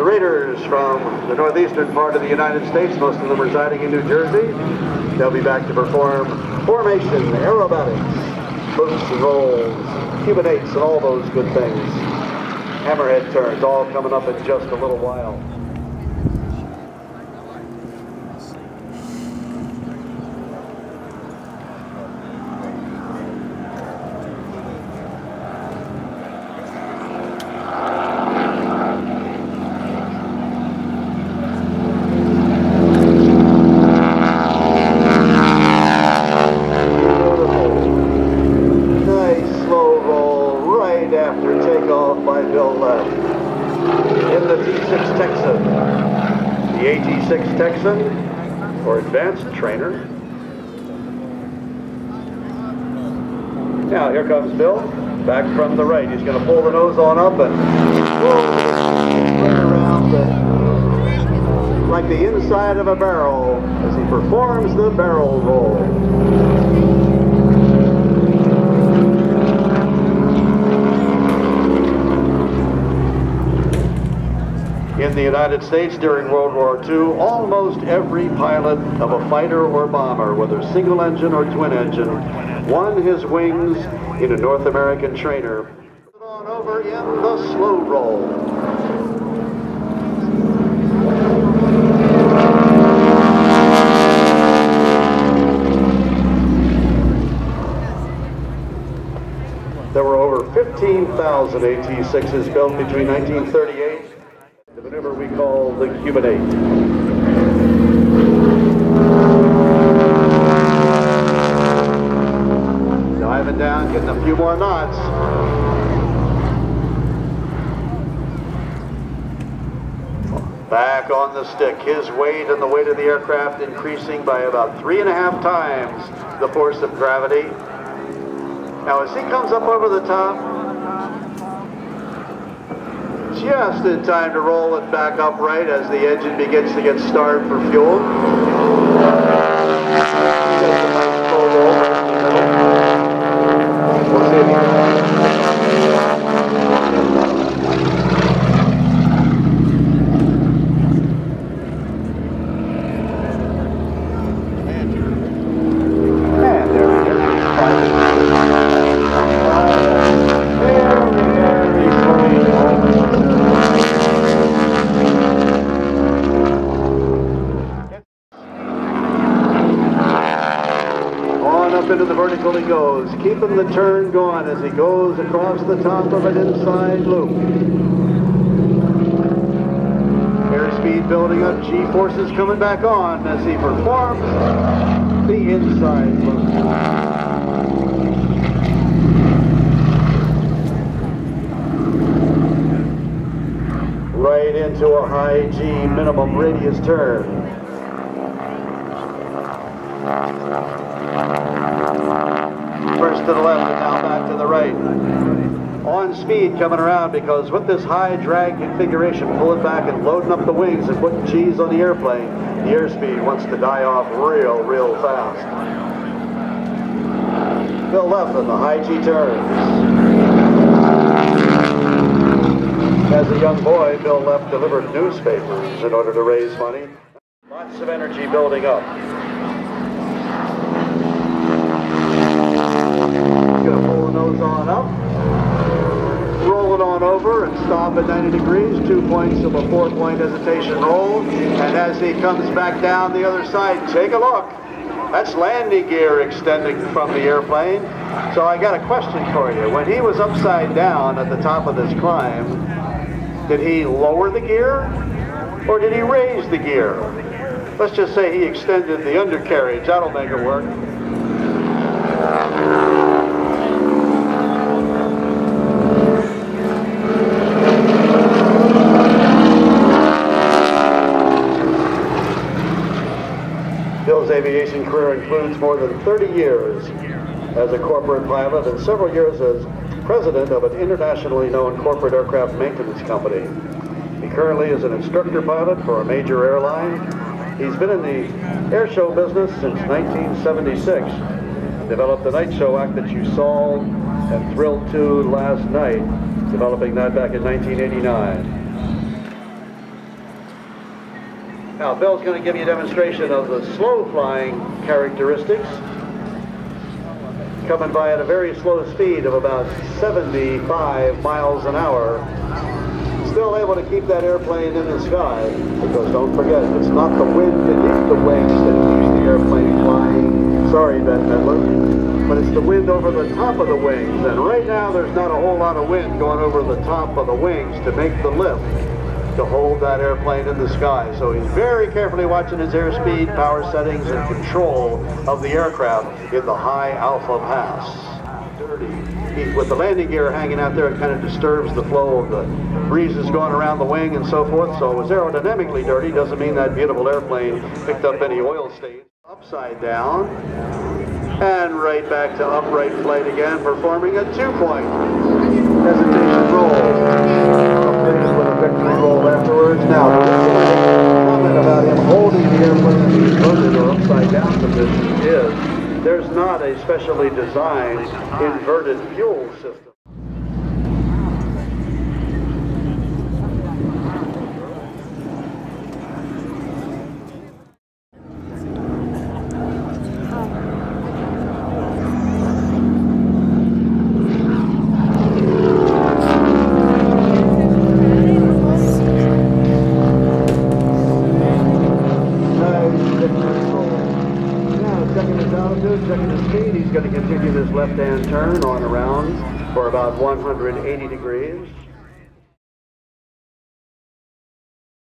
Raiders from the northeastern part of the United States, most of them residing in New Jersey. They'll be back to perform formation, aerobatics, boots and rolls, Cuban 8s, and all those good things. Hammerhead turns, all coming up in just a little while. After takeoff by Leff in the T-6 Texan. The AT-6 Texan, or advanced trainer. Now here comes Bill, back from the right. He's going to pull the nose on up and run around like the inside of a barrel as he performs the barrel roll. In the United States during World War II, almost every pilot of a fighter or bomber, whether single engine or twin engine, won his wings in a North American trainer. On over in the slow roll. There were over 15,000 AT-6s built between 1938 the maneuver we call the Cuban 8. Diving down, getting a few more knots. Back on the stick, his weight and the weight of the aircraft increasing by about 3.5 times the force of gravity. Now as he comes up over the top, just in time to roll it back upright as the engine begins to get starved for fuel. Into the vertical he goes, keeping the turn going as he goes across the top of an inside loop. Airspeed building up, G-forces coming back on as he performs the inside loop. Right into a high G minimum radius turn. First to the left and now back to the right. On speed coming around because with this high drag configuration, pulling back and loading up the wings and putting G's on the airplane, the airspeed wants to die off real fast. Bill Leff in the high G turns. As a young boy, Bill Leff delivered newspapers in order to raise money. Lots of energy building up. Gonna pull the nose on up, roll it on over and stop at 90 degrees, 2 points of a 4-point hesitation roll, and as he comes back down the other side, take a look. That's landing gear extending from the airplane. So I got a question for you. When he was upside down at the top of this climb, did he lower the gear or did he raise the gear? Let's just say he extended the undercarriage. That'll make it work. Bill's aviation career includes more than 30 years as a corporate pilot and several years as president of an internationally known corporate aircraft maintenance company. He currently is an instructor pilot for a major airline. He's been in the airshow business since 1976. Developed the night show act that you saw and thrilled to last night, developing that back in 1989. Now, Bill's going to give you a demonstration of the slow flying characteristics. Coming by at a very slow speed of about 75 miles an hour. Still able to keep that airplane in the sky, because don't forget, it's not the wind beneath the wings that keeps the airplane flying. Sorry, Bette Midler. But it's the wind over the top of the wings. And right now, there's not a whole lot of wind going over the top of the wings to make the lift to hold that airplane in the sky. So he's very carefully watching his airspeed, power settings, and control of the aircraft in the high alpha pass. Dirty. With the landing gear hanging out there, it kind of disturbs the flow of the breezes going around the wing and so forth. So it was aerodynamically dirty. Doesn't mean that beautiful airplane picked up any oil stains. Upside down. And right back to upright flight again, performing a 2-point hesitation roll. Updated with a victory roll afterwards. Now, the comment about him holding the airplane in the inverted or upside down position is there's not a specially designed inverted fuel system. Checking his speed, he's going to continue this left-hand turn on around for about 180 degrees.